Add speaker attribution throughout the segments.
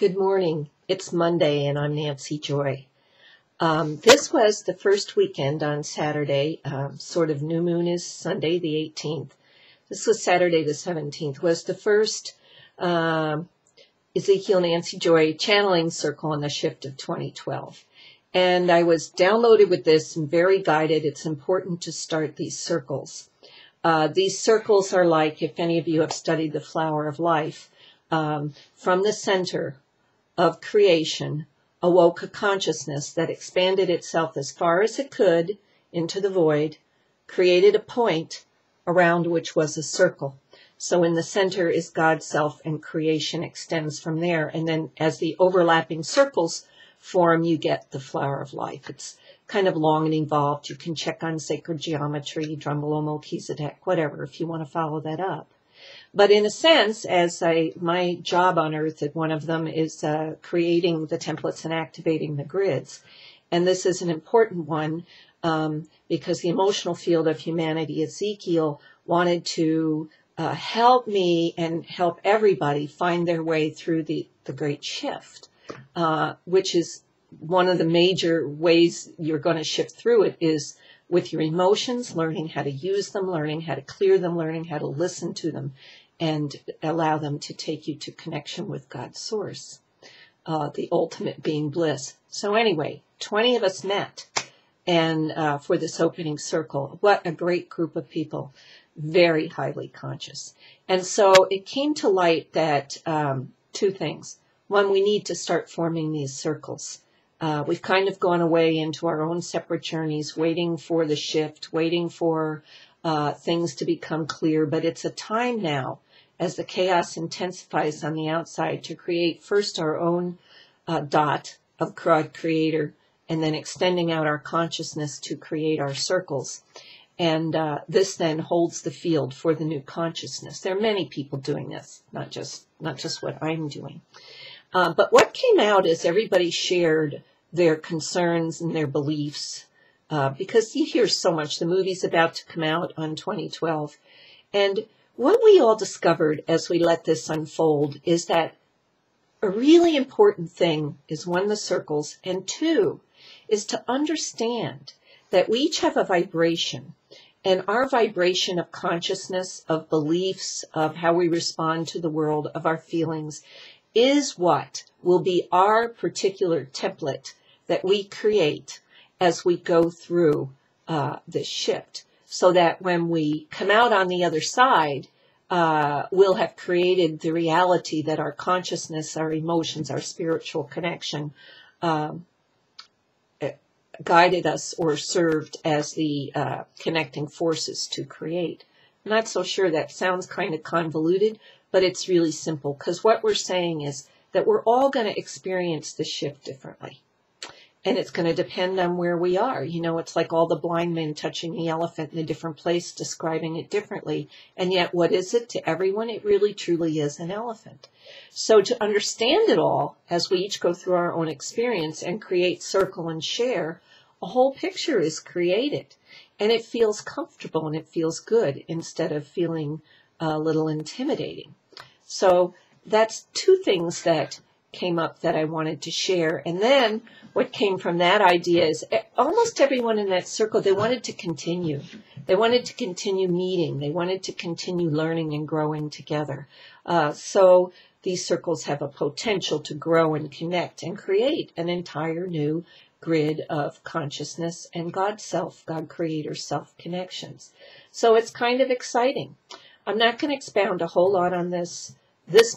Speaker 1: Good morning. It's Monday and I'm Nancy Joy. This was the first weekend on Saturday, sort of new moon is Sunday the 18th. This was Saturday the 17th, was the first Ezekiel Nancy Joy channeling circle on the shift of 2012. And I was downloaded with this and very guided. It's important to start these circles. These circles are like, if any of you have studied the flower of life, from the center of creation awoke a consciousness that expanded itself as far as it could into the void, created a point around which was a circle. So in the center is God's self and creation extends from there. And then as the overlapping circles form, you get the flower of life. It's kind of long and involved. You can check on sacred geometry, Drumbelow, Melchizedek, whatever, if you want to follow that up. But in a sense, my job on Earth at one of them is creating the templates and activating the grids. And this is an important one because the emotional field of humanity, Ezekiel, wanted to help me and help everybody find their way through the great shift, which is one of the major ways you're going to shift through it is with your emotions, learning how to use them, learning how to clear them, learning how to listen to them, and allow them to take you to connection with God's source, the ultimate being bliss. So anyway, 20 of us met and for this opening circle. What a great group of people, very highly conscious. And so it came to light that two things. One, we need to start forming these circles. We've kind of gone away into our own separate journeys, waiting for the shift, waiting for things to become clear. But it's a time now, as the chaos intensifies on the outside, to create first our own dot of God Creator, and then extending out our consciousness to create our circles. And this then holds the field for the new consciousness. There are many people doing this, not just what I'm doing. But what came out is everybody shared their concerns and their beliefs, because you hear so much. The movie's about to come out on 2012. And what we all discovered as we let this unfold is that a really important thing is, one, the circles, and two, is to understand that we each have a vibration. And our vibration of consciousness, of beliefs, of how we respond to the world, of our feelings, is what will be our particular template that we create as we go through this shift, so that when we come out on the other side, we'll have created the reality that our consciousness, our emotions, our spiritual connection guided us or served as the connecting forces to create. I'm not so sure that sounds kind of convoluted, but it's really simple, because what we're saying is that we're all going to experience the shift differently. And it's going to depend on where we are. You know, it's like all the blind men touching the elephant in a different place, describing it differently. And yet, what is it to everyone? It really, truly is an elephant. So to understand it all, as we each go through our own experience and create, circle, and share, a whole picture is created. And it feels comfortable and it feels good instead of feeling a little intimidating. So that's two things that came up that I wanted to share. And then what came from that idea is almost everyone in that circle, they wanted to continue. They wanted to continue meeting. They wanted to continue learning and growing together. So these circles have a potential to grow and connect and create an entire new grid of consciousness and God self, God creator self connections. So it's kind of exciting. I'm not going to expound a whole lot on this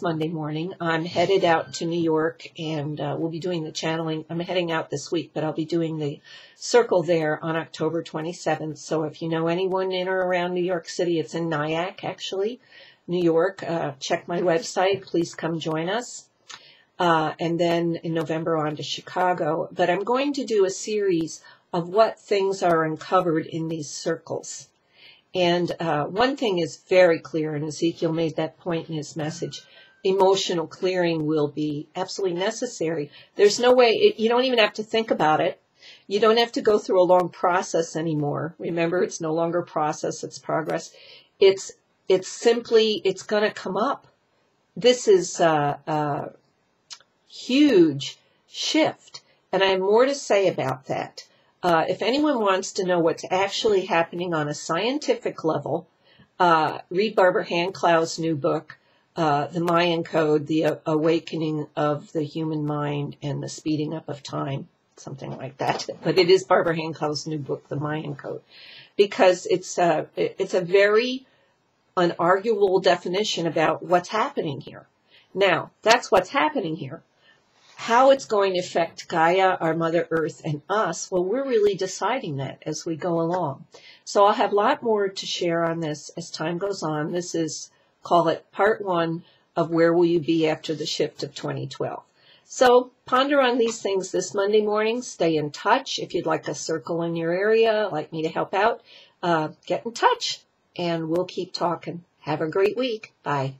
Speaker 1: Monday morning. I'm headed out to New York, and we'll be doing the channeling. I'm heading out this week, but I'll be doing the circle there on October 27th. So if you know anyone in or around New York City, it's in Nyack, actually, New York. Check my website. Please come join us. And then in November on to Chicago. But I'm going to do a series of what things are uncovered in these circles. And one thing is very clear, and Ezekiel made that point in his message. Emotional clearing will be absolutely necessary. There's no way, you don't even have to think about it. You don't have to go through a long process anymore. Remember, it's no longer process, it's progress. It's simply, it's going to come up. This is huge shift. And I have more to say about that. If anyone wants to know what's actually happening on a scientific level, read Barbara Hand-Clow's new book, The Mayan Code, The Awakening of the Human Mind and the Speeding Up of Time, something like that. But it is Barbara Hand-Clow's new book, The Mayan Code, because it's a very unarguable definition about what's happening here. Now, that's what's happening here. How it's going to affect Gaia, our Mother Earth, and us, well, we're really deciding that as we go along. So I'll have a lot more to share on this as time goes on. This is, call it part 1 of Where Will You Be After the Shift of 2012. So ponder on these things this Monday morning. Stay in touch. If you'd like a circle in your area, like me to help out, get in touch, and we'll keep talking. Have a great week. Bye.